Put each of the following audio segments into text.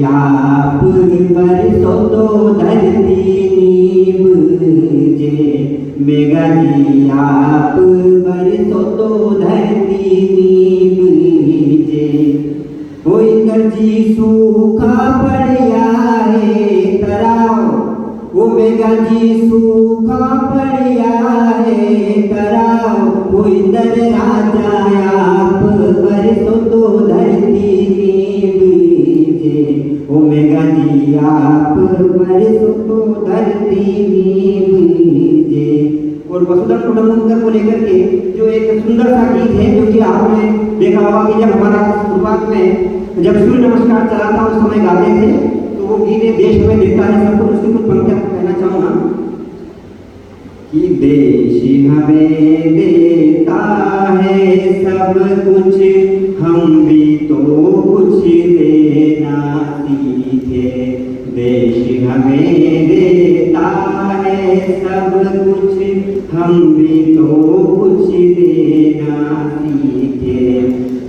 आप बरसो तो धरती नीबजे। मेघा जी आप बरसो तो धरती नीबजे। ओ इंद्र जी सूखा पड़िया है तराव। ओ मेघा जी सूखा पड़िया है तराव। ओ इंद्र राजा आप बरसो तो धरती नीबजे। ओ मेघा जी आप बरसो तो धरती नीबजे। और वसुधरा कुटुंबकम को लेकर के जो एक सुंदर सा गीत है, जो कि आपने देखा होगा कि जब हमारा शुरुआत में जब सूर्य नमस्कार चला था उस समय गाते थे, तो वो गीत देश हमें देता है सबको। उसकी कुछ पंक्तियां कहना चाहूंगा कि देश हमें देता है सब कुछ, हम भी तो कुछ देना सीखे। देश हमें देता है सब कुछ, हम भी तो कुछ देना सीखे।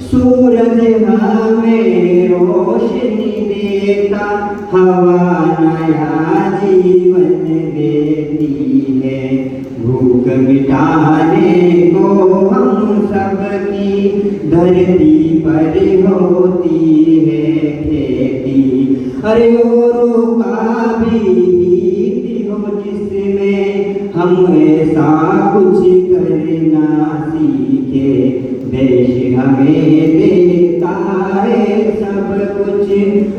सूरज हमें रोशनी देता, हवा नया जीवन देती है। भूख मिटाने को हम सबकी धरती पर होती है खेती। अरे औरों का भी हित हो जिसमें हम ऐसा कुछ करना सीखे। देश हमें देता है सब कुछ,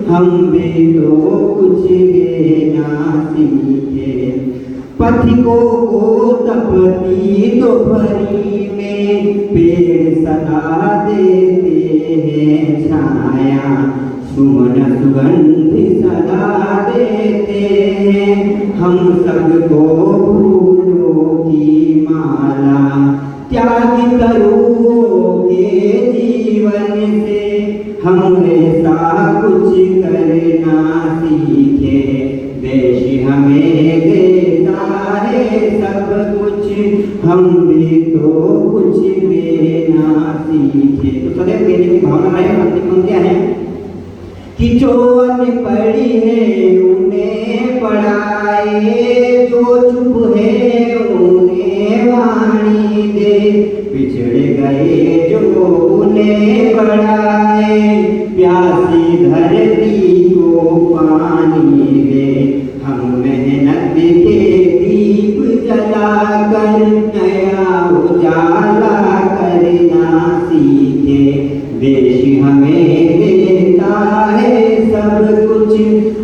हम भी तो कुछ देना सीखे। पथिकों को तपती दोपहरी में पेड़ सदा देते हैं छाया। सुमन सुगंध सदा देते हैं, हम सबको फूलों की माला। त्याग तरुओं के जीवन से हम ऐसा कुछ करना सीखे। देश हमें देता है सब कुछ, हम भी तो कुछ देना सीखे। तो सदैव देने की भावना है। अंतिम पंक्तियां हैं कि जो अनपढ़ी है उन्हें पढ़ाए, जो चुप है उन्हें वाणी दे। पिछड़ गए जो उन्हें बढ़ाए, प्यासी धरती को पानी दे। हम मेहनत के दीप जलाकर नया उजाला करना सीखे। देश हमें देता है सब कुछ,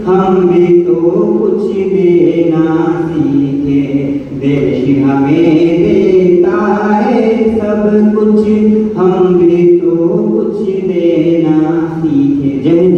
हम भी तो कुछ देना सीखे। देश हमें देता है सब कुछ, हम भी तो कुछ देना सीखे। जय जय।